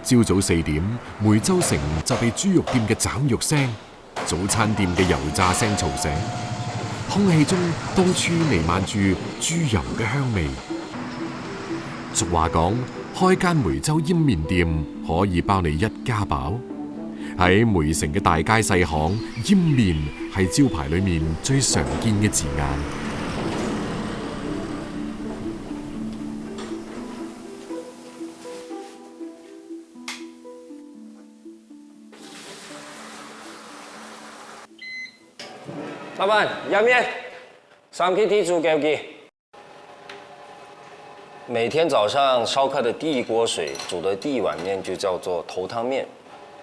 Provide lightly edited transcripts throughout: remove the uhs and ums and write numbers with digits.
朝早4點，梅州城就被豬肉店嘅斬肉聲、早餐店嘅油炸聲嘈醒，空氣中到處彌漫住豬油嘅香味。俗話講，開間梅州醃麵店可以包你一家飽。喺梅城嘅大街細巷，醃麵係招牌裏面最常見嘅字眼。老板，要面，3 KT 煮给我。每天早上烧开的第一锅水煮的第一碗面就叫做头汤面。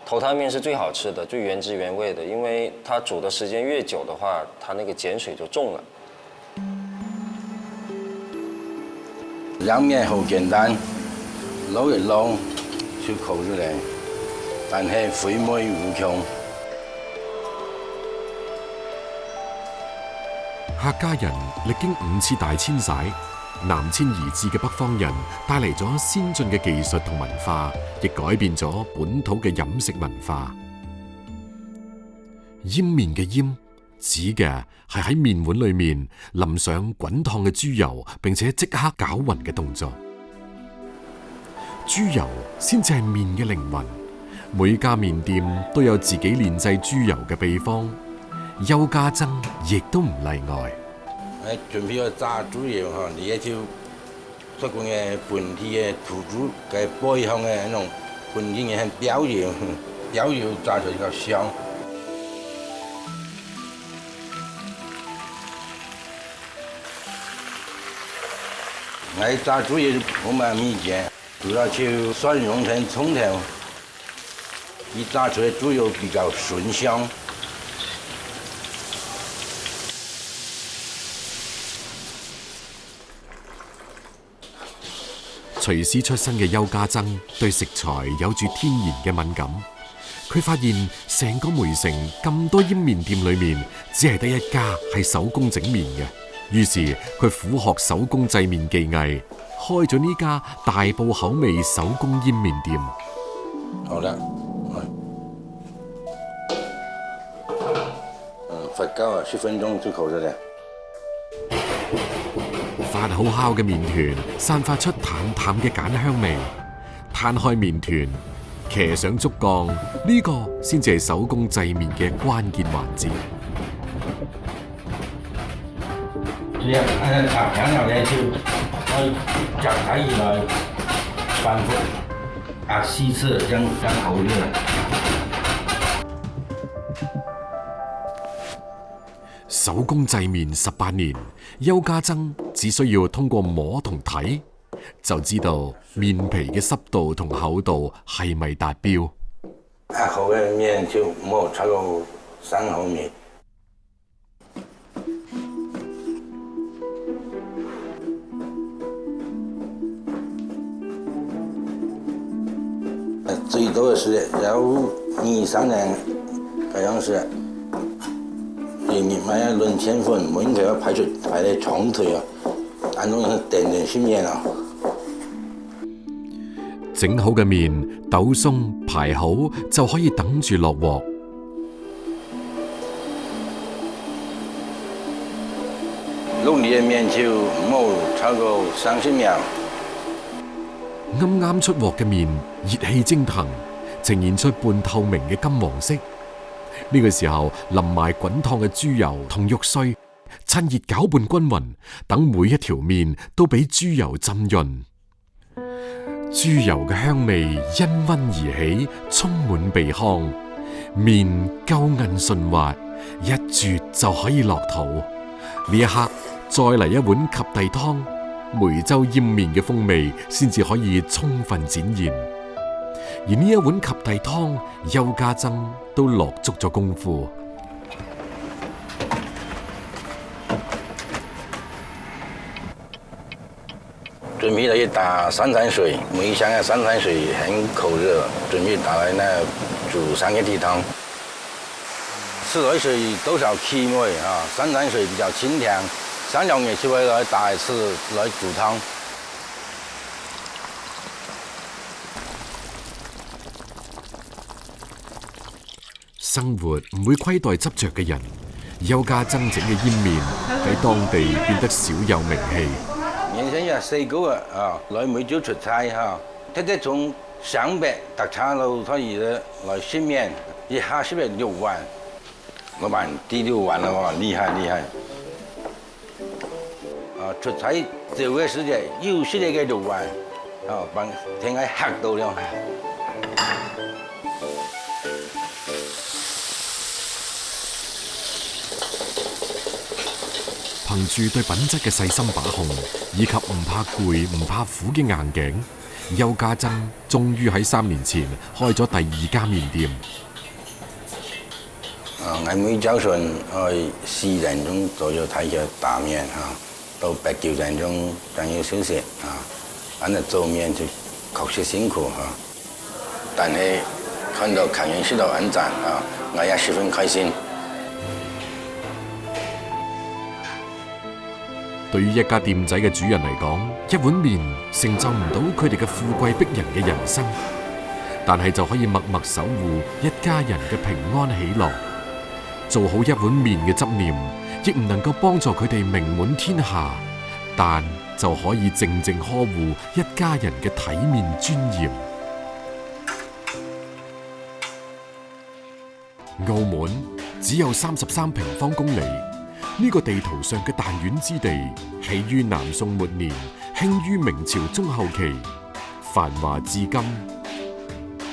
头汤面是最好吃的、最原汁原味的，因为它煮的时间越久的话，它那个碱水就重了。冷面好簡單，撈一撈就烤出嚟，但係肥美無窮。客家人歷經5次大遷徙，南遷移至嘅北方人帶嚟咗先進嘅技術同文化，亦改變咗本土嘅飲食文化。醃麵嘅醃指嘅係喺麵碗裏面淋上滾燙嘅豬油，並且即刻攪勻嘅動作。豬油先至係麵嘅靈魂，每家麵店都有自己煉製豬油嘅秘方，邱家珍亦都唔例外。準備個炸豬油嚇，你一條出關嘅本地嘅土豬嘅背向嘅那種本地嘅標油，標油炸出嚟個香。炸豬油冇乜秘訣，主要就蒜蓉同蔥頭，一炸出嚟豬油比較醇香。廚師出身嘅邱家珍對食材有住天然嘅敏感。佢發現成個梅城咁多醃麵店裏面，只係得一家係手工整麵嘅。於是佢苦學手工製麵技藝，開咗呢家大埔口味手工醃麵店。好啦，發酵10分鐘就烤出嚟。發好烤嘅麵團散發出淡淡嘅鹼香味，攤開麵團，騎上竹槓，呢個先至係手工製麵嘅關鍵環節。這樣按照大香料呢，就將它一來反覆稀釋，讓口熱。手工製麵18年，邱家珍只需要通過摸同睇，就知道麵皮嘅濕度同厚度係咪達標。好嘅麵就冇超過3毫米。最多是有2-3年咁樣是。買一輪千份，每條要排喺長腿啊，按照點點去麵啊。整好嘅麵抖鬆排好就可以等住落鑊。滷你嘅麵就冇超過30秒。啱啱出鑊嘅麵熱氣蒸騰，呈現出半透明嘅金黃色。呢個時候淋埋滾燙嘅豬油同肉碎，趁熱攪拌均勻，等每一條麵都俾豬油浸潤。豬油嘅香味因溫而起，充滿鼻腔，麵夠韌順滑，一啜就可以落肚。呢一刻再嚟一碗及第湯，梅州醃麵嘅風味先至可以充分展現。而呢一碗及第湯，邱家珍都落足咗功夫。準備了一打三餐水，梅鄉嘅三餐水很口熱，準備打來呢煮3個雞湯。自來水多少氣味啊？三餐水比較清甜，3兩個就會來打一次來煮湯。生活唔會虧待執着嘅人，邱家珍整嘅煙麵喺當地變得小有名氣。原先又細個來每朝出差特別從上北特產路可以來新面，一下是不是6碗？老闆第6碗了喎，厲害！出差這個時間又是那個6碗，幫聽我嚇到了。憑住對品質嘅細心把控，以及唔怕攰、唔怕苦嘅硬頸，邱家珍終於喺3年前開咗第2家麵店。我每早上去4點鐘左右睇嘅打麵到8、9點鐘仲要休息反正做麵就確實辛苦但係看到客人受到按讚我也十分開心。對於一家店仔嘅主人嚟講，一碗麵成就唔到佢哋嘅富貴逼人嘅人生，但係就可以默默守護一家人嘅平安喜樂。做好一碗麵嘅執念，亦唔能夠幫助佢哋名滿天下，但就可以靜靜呵護一家人嘅體面尊嚴。澳門只有33平方公里。呢個地圖上嘅彈丸之地，起於南宋末年，興於明朝中後期，繁華至今。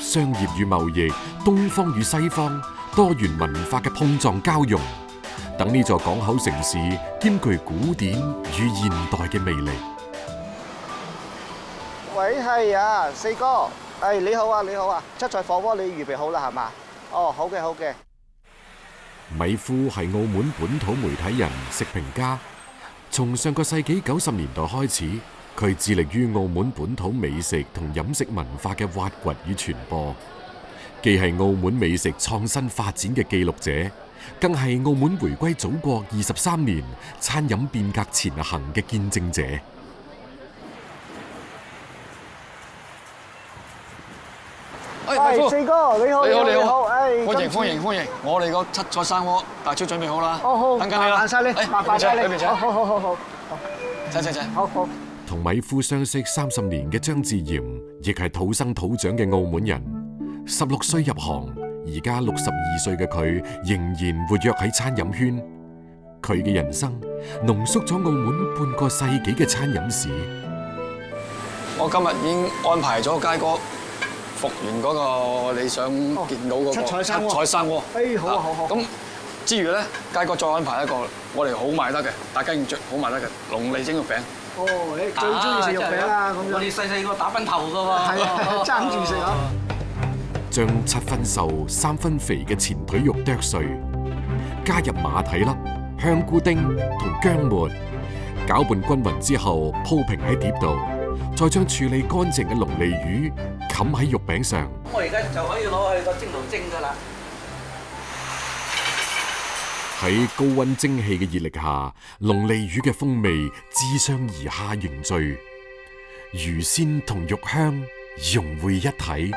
商業與貿易，東方與西方，多元文化嘅碰撞交融，等呢座港口城市兼具古典與現代嘅魅力。喂，係啊，四哥，你好啊，七菜火鍋你預備好啦係嘛？哦，好嘅。米夫係澳門本土媒體人、食評家，從上個世紀90年代開始，佢致力於澳門本土美食同飲食文化嘅挖掘與傳播，既係澳門美食創新發展嘅記錄者，更係澳門回歸祖國23年餐飲變革前行嘅見證者。四哥你好，歡迎！我哋個七菜生鍋大廚準備好啦，好，等緊你啦，麻煩晒你，麻煩晒你，好，請，好。同米夫相識30年嘅張志炎，亦係土生土長嘅澳門人。16歲入行，而家62歲嘅佢仍然活躍喺餐飲圈。佢嘅人生濃縮咗澳門半個世紀嘅餐飲史。我今日已經安排咗佳哥復原嗰個你想見到嗰個七彩生鍋。好。咁之餘咧，佳哥再安排一個我哋好賣得嘅大家應著好賣得嘅龍利蒸肉餅。你最中意食肉餅啊？咁樣我哋細個打崩頭噶喎。係啊，爭住食啊！將7分瘦3分肥嘅前腿肉剁碎，加入馬蹄粒、香菇丁同薑末，攪拌均勻之後鋪平喺碟度，再將處理乾淨嘅龍利魚冚喺肉餅上。我而家就可以攞去個蒸爐蒸噶啦。喺高溫蒸汽嘅熱力下，龍利魚嘅風味自上而下凝聚，魚鮮同肉香融匯一體。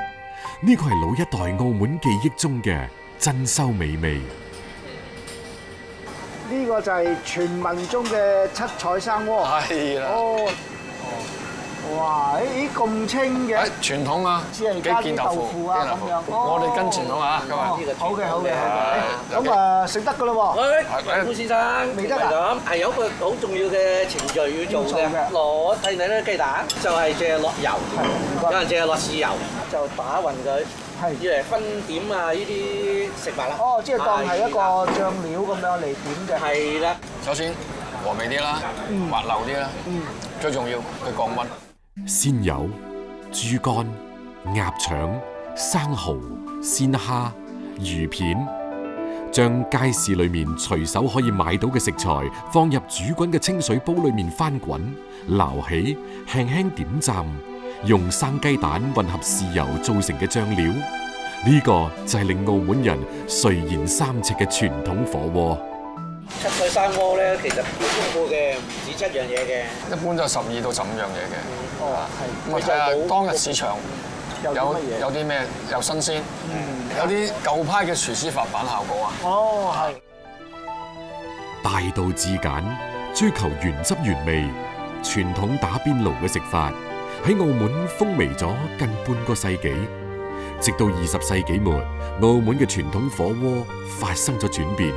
呢個係老一代澳門記憶中嘅珍饈美味。呢個就係傳聞中嘅七彩生鍋。係啦。哇！咁清嘅。傳統啊，只係加啲豆腐啊咁樣。我哋跟傳統啊，今日。好嘅。咁食得噶啦喎。顧先生，未得啊？係有一個好重要嘅程序要做嘅。攞睇你啲雞蛋，就係淨係落油，有人淨係落豉油，就打勻佢。係。要嚟分點啊！呢啲食物啦。即係當係一個醬料咁樣嚟點嘅。係啦。首先和味啲啦，滑溜啲啦。最重要佢降溫。鮮油、豬肝、鴨腸、生蠔、鮮蝦、魚片，將街市裏面隨手可以買到嘅食材放入煮滾嘅清水煲裏面翻滾，撈起，輕輕點蘸，用生雞蛋混合豉油做成嘅醬料，呢個就係令澳門人垂涎3尺嘅傳統火鍋。七彩生鍋咧，其實好豐富嘅，唔止7樣嘢嘅。一般都係12到15樣嘢嘅。係。咁啊睇下當日市場有啲咩又新鮮，有啲舊派嘅廚師發版效果啊。哦，係。大道至簡，追求原汁原味，傳統打邊爐嘅食法喺澳門風靡咗近半個世紀，直到20世紀末，澳門嘅傳統火鍋發生咗轉變。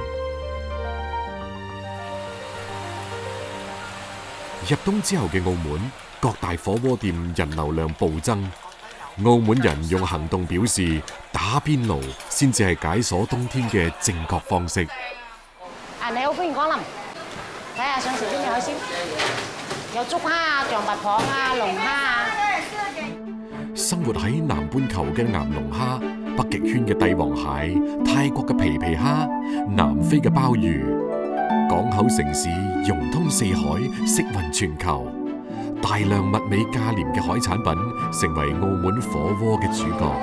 入冬之後嘅澳門，各大火鍋店人流量暴增。澳門人用行動表示，打邊爐先至係解鎖冬天嘅正確方式。你好，歡迎光臨。睇下想食啲咩海鮮？有竹蝦啊、象拔蚌啊、龍蝦啊。生活喺南半球嘅岩龍蝦、北極圈嘅帝王蟹、泰國嘅皮皮蝦、南非嘅鮑魚，港口城市融通四海，食運全球。大量物美價廉嘅海產品成為澳門火鍋嘅主角。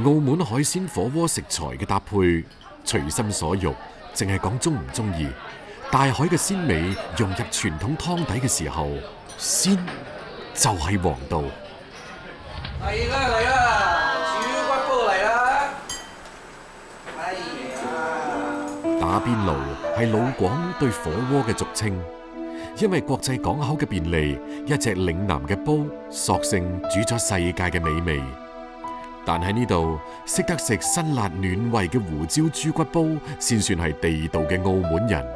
澳門海鮮火鍋食材嘅搭配隨心所欲，淨係講鍾唔鍾意。大海嘅鮮味融入傳統湯底嘅時候，鮮就係王道。嚟啦嚟啦，豬骨煲嚟啦！哎呀！打邊爐係老廣對火鍋嘅俗稱，因為國際港口嘅便利，一隻嶺南嘅煲索性煮咗世界嘅美味。但喺呢度識得食辛辣暖胃嘅胡椒豬骨煲，先算係地道嘅澳門人。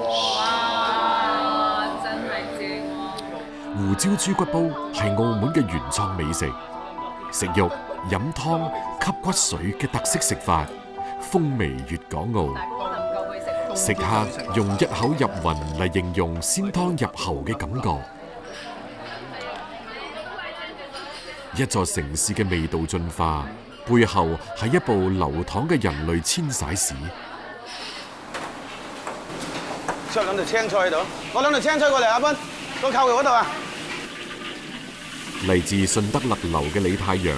哇！真係正喎！胡椒豬骨煲係澳門嘅原創美食，食肉飲湯吸骨髓嘅特色食法，風味粵港澳。食客用一口入魂嚟形容鮮湯入喉嘅感覺。一座城市嘅味道進化，背後係一部流淌嘅人類遷徙史。出兩條青菜喺度，攞兩條青菜過嚟，阿斌，個扣肉嗰度啊！嚟自順德勒流嘅李太陽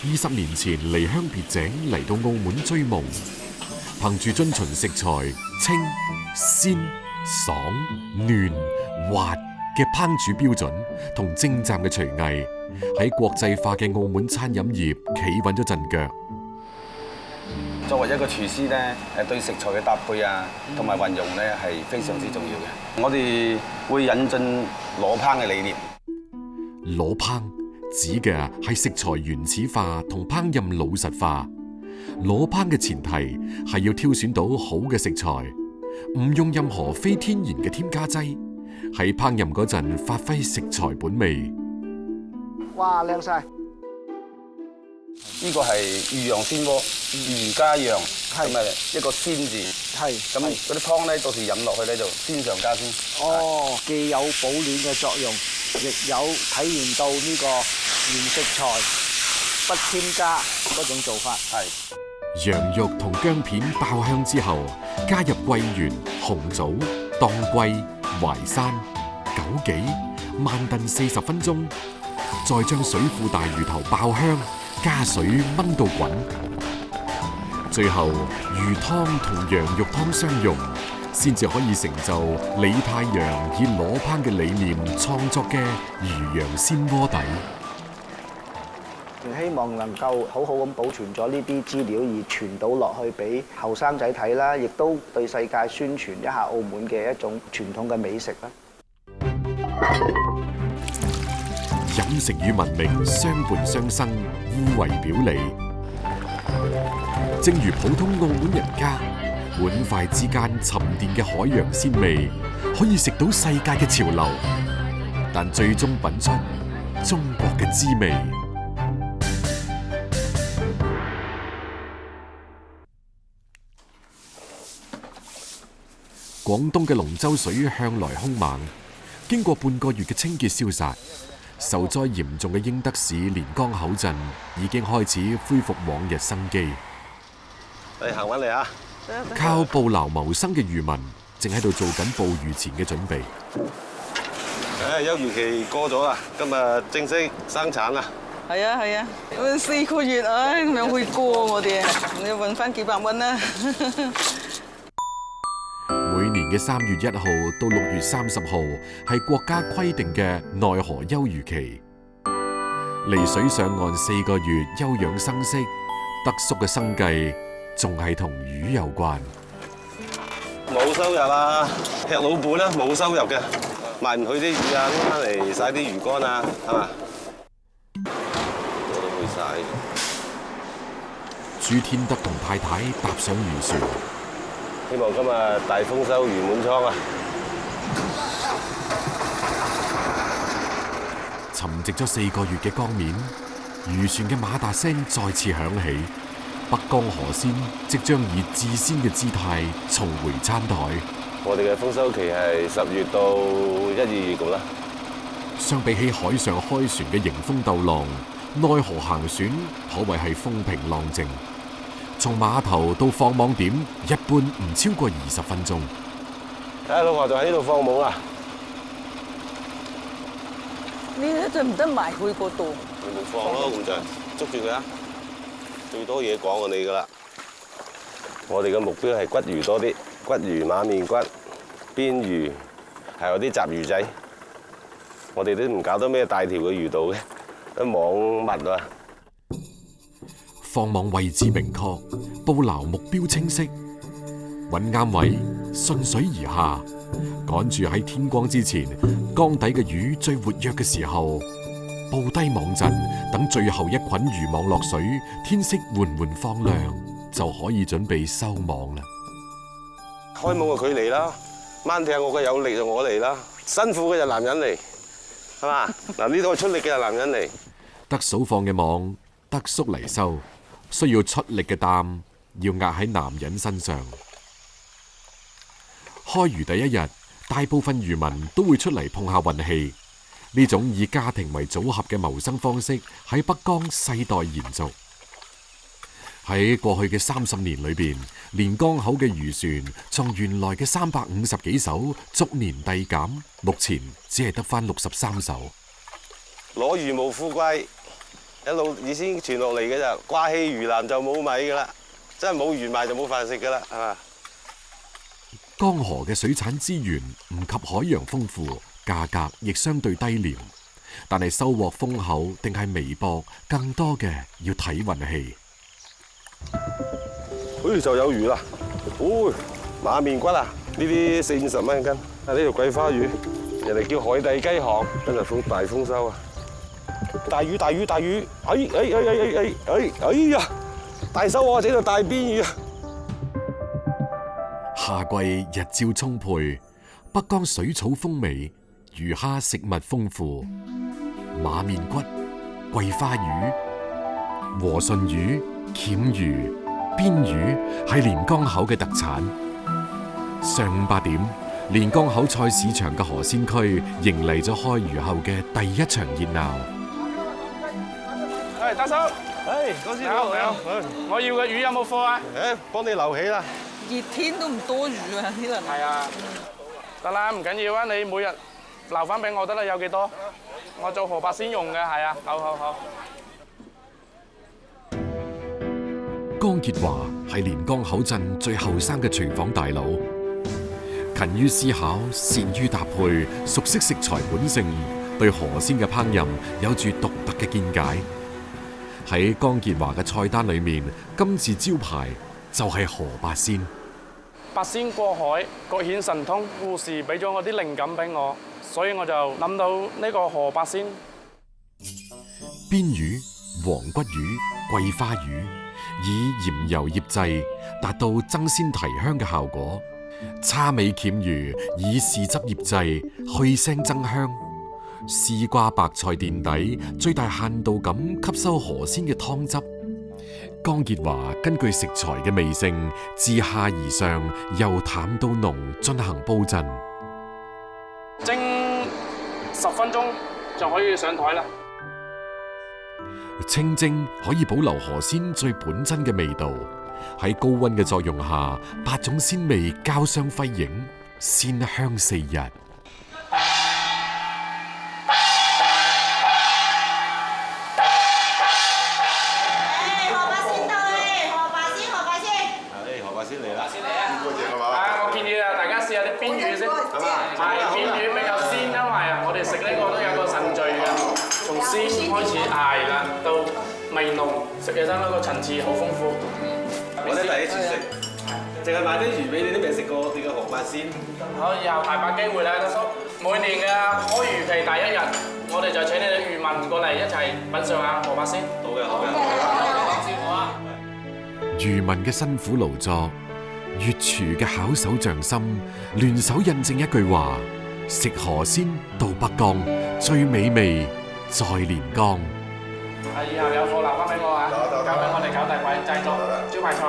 ，20年前離鄉別井嚟到澳門追夢，憑住遵循食材清、鮮、爽、嫩、滑嘅烹煮標準同精湛嘅廚藝，喺國際化嘅澳門餐飲業企穩咗陣腳。作為一個廚師咧，對食材嘅搭配啊，同埋運用咧係非常之重要嘅。我哋會引進裸烹嘅理念。裸烹指嘅係食材原始化同烹飪老實化。裸烹嘅前提係要挑選到好嘅食材，唔用任何非天然嘅添加劑，喺烹飪嗰陣發揮食材本味。哇，靚晒！呢個係魚羊鮮鍋，魚加羊，咁咪一個鮮字。係。咁嗰啲湯咧，到時飲落去咧就鮮上加鮮。哦，既有保暖嘅作用，亦有體現到呢個原食材不添加嗰種做法。係。羊肉同薑片爆香之後，加入桂圓、紅棗、當歸、淮山、枸杞，慢燉40分鐘，再將水庫大魚頭爆香，加水炆到滾，最後魚湯同羊肉湯相融，先至可以成就李太陽以裸烹嘅理念創作嘅魚羊鮮鍋底。希望能夠好好咁保存咗呢啲資料，而傳到落去俾後生仔睇啦，亦都對世界宣傳一下澳門嘅一種傳統嘅美食啦。飲食與文明相伴相生，互為表裏。正如普通澳門人家，碗筷之間沉澱嘅海洋鮮味，可以食到世界嘅潮流，但最終品出中國嘅滋味。廣東嘅龍舟水向來兇猛，經過半個月嘅清潔消殺，受災嚴重嘅英德市連江口鎮已經開始恢復往日生機。你行穩嚟啊！靠捕撈謀生嘅漁民正喺度做緊捕魚前嘅準備。休漁期過咗啦，今日正式生產啦。係啊係啊，4個月咁樣會過我哋，你要揾翻幾百蚊啦。年嘅3月1號到6月30號係國家規定嘅內河休漁期。離水上岸4個月休養生息，德叔嘅生計仲係同魚有關。冇收入啊，吃老本啦，冇收入嘅，賣唔去啲魚啊，拎翻嚟曬啲魚乾啊，係嘛？我都會曬。朱天德同太太搭上漁船，希望今日大豐收，魚滿倉啊！沉寂咗4個月嘅江面，漁船嘅馬達聲再次響起，北江河鮮即將以至鮮嘅姿態重回餐台。我哋嘅豐收期係10月到1、2月咁啦。相比起海上開船嘅迎風鬥浪，內河行船可謂係風平浪靜。從碼頭到放網點，一般唔超過20分鐘。睇下老婆就喺呢度放網啦。你得唔得埋去嗰度？你咪放咯，咁就捉住佢啊！最多嘢講過你噶啦。我哋嘅目標係骨魚多啲，骨魚、馬面骨、邊魚，係有啲雜魚仔。我哋都唔搞得咩大條嘅魚道嘅，都網密啊。放網位置明確，捕撈目標清晰，揾啱位，順水而下，趕住喺天光之前，缸底嘅魚最活躍嘅時候，布低網陣，等最後一捆魚網落水，天色緩緩放亮，就可以準備收網啦。開網嘅佢嚟啦，掹艇我嘅有力就我嚟啦，辛苦嘅就男人嚟，係嘛？嗱，呢度出力嘅就男人嚟。德嫂放嘅網，德叔嚟收，需要出力嘅擔要壓喺男人身上。開漁第一日，大部分漁民都會出嚟碰下運氣。呢種以家庭為組合嘅謀生方式喺北江世代延續。喺過去嘅30年裏邊，連江口嘅漁船從原來嘅350幾艘逐年遞減，目前只係得返63艘。攞魚冇富貴，一路以前傳落嚟嘅就掛起魚欄就冇米噶啦，真係冇魚賣就冇飯食噶啦，係嘛？江河嘅水產資源唔及海洋豐富，價格亦相對低廉，但係收穫豐厚定係微薄，更多嘅要睇運氣。就有魚啦，馬面骨啊，呢啲40-50蚊一斤。啊，呢條桂花魚，人哋叫海底雞項，真係大豐收啊！大魚，大魚，大魚！哎呀，大收啊，整到大邊魚啊！夏季日照充沛，北江水草豐美，魚蝦食物豐富，馬面骨、桂花魚、和順魚、鉗魚、邊魚係連江口嘅特產。上午8點，連江口菜市場嘅河鮮區迎嚟咗開漁後嘅第一場熱鬧。係大嫂，嗰時好，我要嘅魚有冇貨啊？幫你留起啦。熱天都唔多魚啊，呢輪。係啊，得啦，唔緊要啊，你每日留翻俾我得啦，有幾多？我做河白先用嘅，係啊，好。江傑華係連江口鎮最後生嘅廚房大佬，勤於思考，善於搭配，熟悉食材本性，對河鮮嘅烹飪有住獨特嘅見解。喺江傑華嘅菜單裏面，今次招牌就係河八鮮。八仙過海，各顯神通，故事俾咗我啲靈感俾我，所以我就諗到呢個河八仙。邊魚、黃骨魚、桂花魚，以鹽油醃製，達到增鮮提香嘅效果。叉尾鉗魚以豉汁醃製，去腥增香。絲瓜白菜墊底，最大限度咁吸收河鮮嘅湯汁。江傑華根據食材嘅味性，自下而上，由淡到濃進行煲鎮，蒸10分鐘就可以上台啦。清蒸可以保留河鮮最本真嘅味道，喺高溫嘅作用下，8種鮮味交相輝映，鮮香四溢。河八仙嚟啦！我建議啊，大家試下啲邊魚先，係邊魚比較鮮，因為我哋食呢個都有個順序嘅，從鮮開始係啦，到味濃，食起身嗰個層次好豐富。我咧第一次食，淨係買啲魚尾，你都未食過你嘅河馬鮮。好，以後大把機會啦，德叔。每年嘅開漁期第一日，我哋就請你哋漁民過嚟一齊品嚐下河馬鮮。好嘅，好嘅。漁民嘅辛苦勞作，粵廚嘅巧手匠心，聯手印證一句話：食河鮮到北江，最美味在連江。以後有貨留翻俾我啊！交俾我哋搞大鬼製作招牌菜。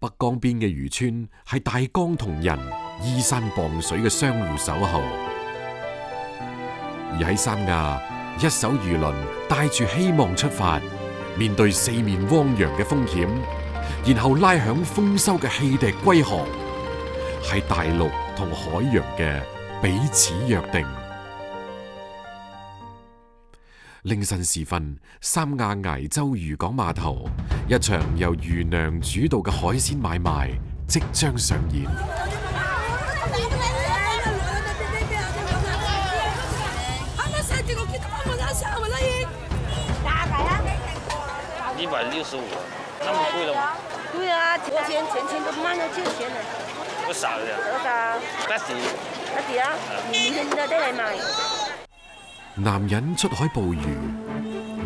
北江邊嘅漁村係大江同人依山傍水嘅相互守候，而喺三亞，一艘漁輪帶住希望出發，面對四面汪洋嘅風險，然後拉響豐收嘅汽笛歸航，係大陸同海洋嘅彼此約定。凌晨時分，三亞崖州漁港碼頭，一場由漁娘主導嘅海鮮買賣即將上演。165，那么贵了吗？对啊，前都慢了就钱了。不少的。多少？80。80啊？明天就得嚟賣。男人出海捕魚，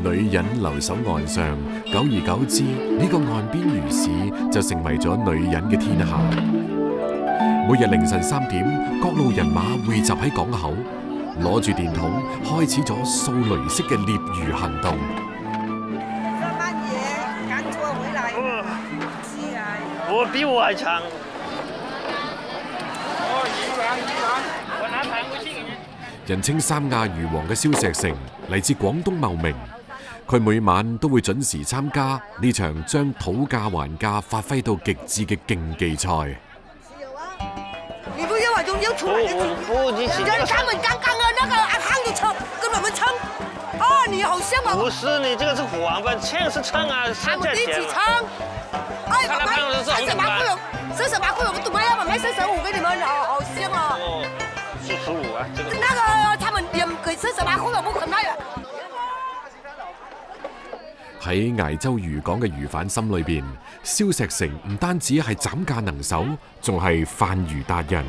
女人留守岸上，久而久之，呢個岸邊魚市就成為咗女人嘅天下。每日凌晨3點，各路人馬匯集喺港口，攞住電筒，開始咗掃雷式嘅獵魚行動。我比我還長。人稱三亞魚王嘅蕭石成嚟自廣東茂名，佢每晚都會準時參加呢場將討價還價發揮到極致嘅競技賽。你不要往中間出來，人他們剛剛那個阿康就稱，跟我們稱。哦，你好像啊！不是，你這個是黃吧？稱是稱啊，他們一起稱。哎，媽媽，48塊有個懂嗎？要媽媽45給你們，好香啊！45啊，這個。那個他們也給48塊，我不肯賣。喺崖州漁港嘅魚販心裏邊，蕭石成唔單止係斬價能手，仲係販魚達人。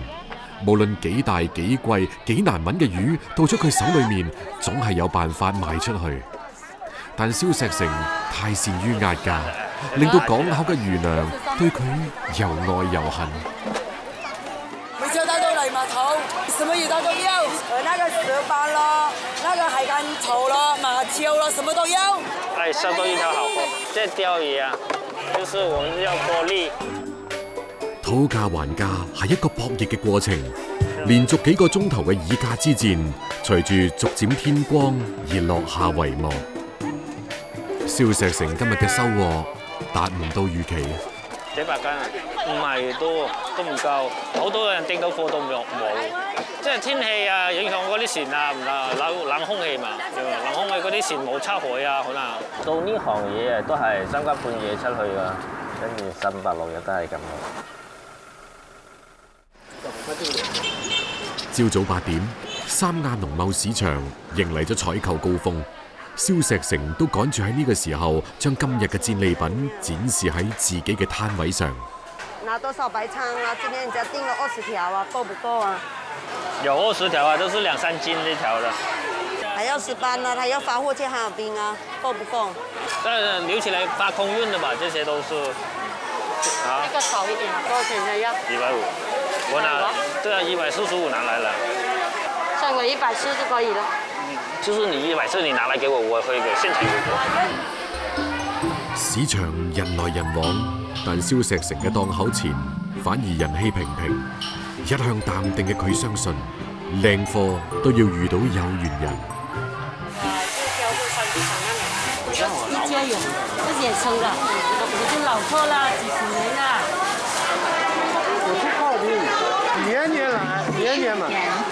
無論幾大幾貴幾難揾嘅魚，到咗佢手裏面，總係有辦法賣出去。但蕭石成太善於壓價，令到港口嘅魚娘對佢又愛又恨。每次帶到嚟碼頭，什麼魚都有，那個蛇斑咯，那個海乾草咯，馬鰍咯，什麼都有。哎，收到一條好貨，這釣魚啊，就是我們要獲利。討價還價係一個博弈嘅過程，連續幾個鐘頭嘅議價之戰，隨住逐漸天光而落下帷幕。蕭石成今日嘅收穫達唔到預期。幾百斤啊，唔係多，都唔夠，好多人訂到貨都冇。即係天氣啊，影響嗰啲船啊，冷空氣嘛，冷空氣嗰啲船冇出海啊，可能。做呢行嘢啊，都係3更半夜出去㗎，跟住7、8、6日都係咁咯。朝早8點，三亞農貿市場迎嚟咗採購高峰。蕭石成都趕住喺呢個時候，將今日嘅戰利品展示喺自己嘅攤位上。拿多少白鯧啊？今天人家訂了20條啊，夠不夠啊？有20條啊，都是2、3斤一條的。還要石斑啊，他要發貨去哈爾濱啊，夠不夠？但留起來發空運的吧，這些都是。啊。這個少一點，多少錢的要？150。我拿，對啊，145拿來了。算我140就可以了。就是你140你拿來給我，我會給現場給我。市場人來人往，但蕭石成嘅檔口前反而人氣平平。一向淡定嘅佢相信，靚貨都要遇到有緣人。一家有，自己生的，已經老貨了幾十年了。我是靠的，年年來，年年買，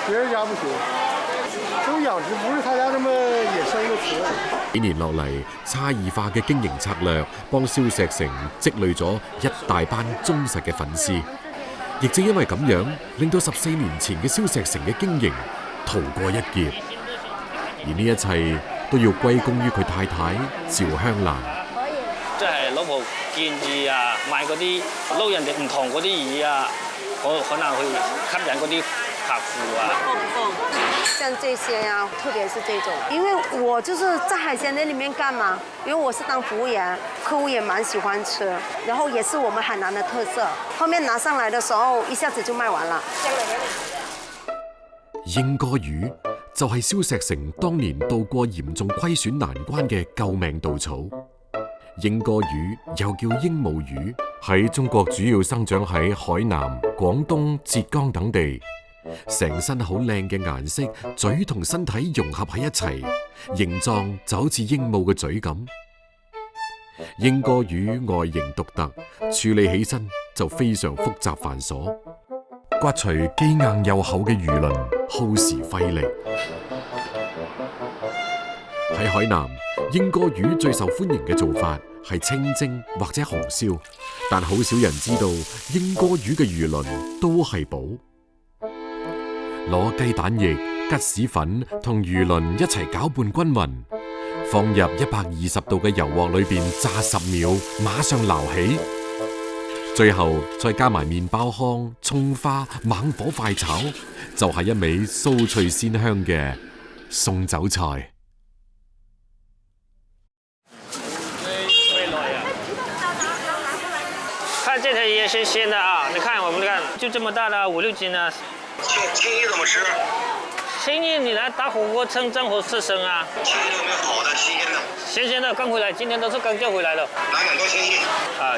別人家不行，都養養殖不是大家這麼野生嘅詞。幾年落嚟，差異化嘅經營策略，幫蕭石成積累咗一大班忠實嘅粉絲。亦正因為咁樣，令到14年前嘅蕭石成嘅經營逃過一劫。而呢一切都要歸功於佢太太趙香蘭。即係老婆建議啊，買嗰啲撈人哋唔同嗰啲魚啊，可能去吸引嗰啲客戶啊。像這些呀，特別是這種，因為我就是在海鮮店裡面幹嘛，因為我是當服務員，客戶也蠻喜歡吃，然後也是我們海南的特色。後面拿上來的時候，一下子就賣完了。英哥魚就係蕭石成當年渡過嚴重虧損難關嘅救命稻草。英哥魚又叫鸚鵡魚，喺中國主要生長喺海南、廣東、浙江等地。成身好靚嘅顏色，嘴同身體融合喺一齊，形狀就好似鸚鵡嘅嘴咁。英哥魚外形獨特，處理起身就非常複雜繁瑣。刮除既硬又厚嘅魚鱗，耗時費力。喺海南，英哥魚最受歡迎嘅做法係清蒸或者紅燒，但好少人知道英哥魚嘅魚鱗都係寶。攞雞蛋液、吉士粉同魚鱗一齊攪拌均勻，放入120度嘅油鑊裏邊炸10秒，馬上撈起。最後再加埋麵包糠、蔥花，猛火快炒，就係一味酥脆鮮香嘅送酒菜。看這條也是鮮的啊！你看我們看，就這麼大的5、6斤啊。青衣怎麼吃？青衣你來打火鍋蒸或刺身啊。青衣有沒有好的、新鮮的？新鮮的，剛回來，今天都是剛叫回來的。哪兩多新鮮？啊。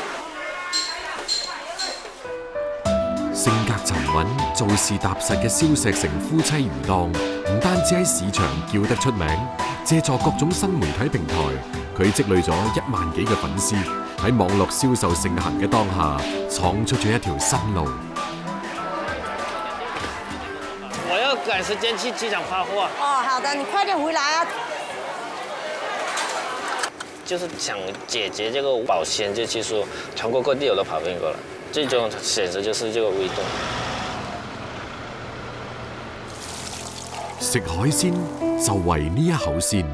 性格沉穩、做事踏實嘅蕭石成夫妻魚檔，唔單止喺市場叫得出名，借助各種新媒體平台，佢積累咗1萬幾嘅粉絲，喺網絡銷售盛行嘅當下，闖出咗一條新路。我要趕時間去機場發貨。哦，好的，你快點回來啊！就是想解決這個保鮮這技術，全國各地我都跑遍過了，最終選擇就是這個味道。食海鮮就為呢一口鮮，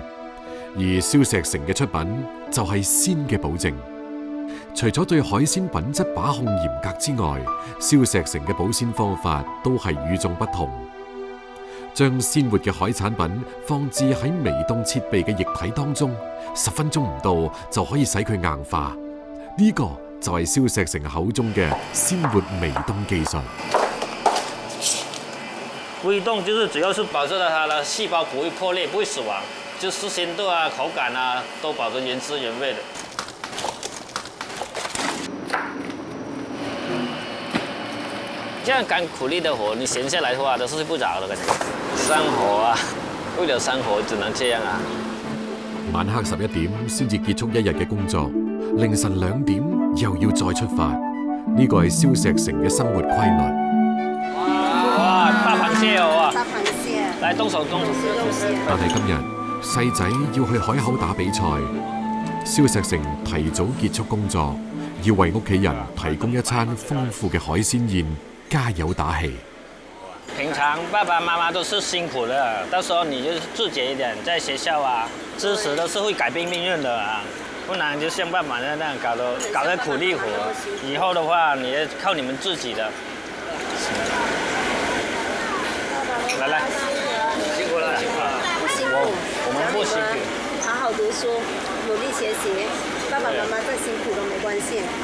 而蕭石成嘅出品就係鮮嘅保證。除咗對海鮮品質把控嚴格之外，蕭石成嘅保鮮方法都係與眾不同。將鮮活嘅海產品放置喺微凍設備嘅液體當中，10分鐘唔到就可以使佢硬化。呢個就係蕭石成口中嘅鮮活微凍技術。微凍就是主要是保證它的細胞不會破裂、不會死亡，就新鮮度啊、口感啊都保證原汁原味的。這樣乾苦力的活，你閒下來的話都是睡不着的感覺。生活啊，為了生活只能這樣啊。晚黑11點先至結束一日嘅工作，凌晨2點又要再出發。呢個係蕭石成嘅生活規律。哇，大螃蟹哦！大螃蟹，來動手。但係今日細仔要去海口打比賽，蕭石成提早結束工作，要為屋企人提供一餐豐富嘅海鮮宴。加油打氣！平常爸爸媽媽都是辛苦的，到時候你就自覺一點，在學校啊，知識都是會改變命運的啊，不然就像爸爸那樣搞得苦力活，以後的話你要靠你們自己的。來，辛苦了，不辛苦，我們不辛苦，好好讀書，努力學習，爸爸媽媽再辛苦都沒關係啊。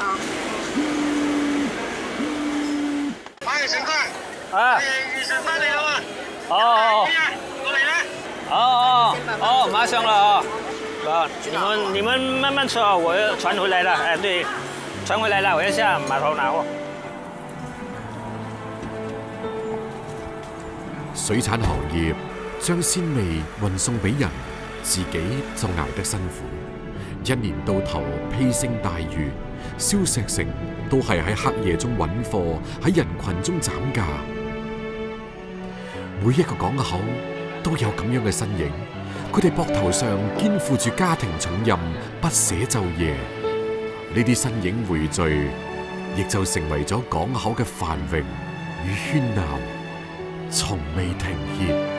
8月10塊，啊，預算翻嚟啦喎！哦，過嚟啦！哦，馬上了哦，你們慢慢吃哦，我要船回來了，哎，對，船回來了，我要下碼頭拿貨。水產行業將鮮味運送俾人，自己就捱得辛苦。1年到頭披星戴月，蕭石成都係喺黑夜中揾貨，喺人群中斬價。每一個港口都有咁樣嘅身影。佢哋膊頭上肩負住家庭重任，不捨晝夜。呢啲身影匯聚，亦就成為咗港口嘅繁榮與喧鬧，從未停歇。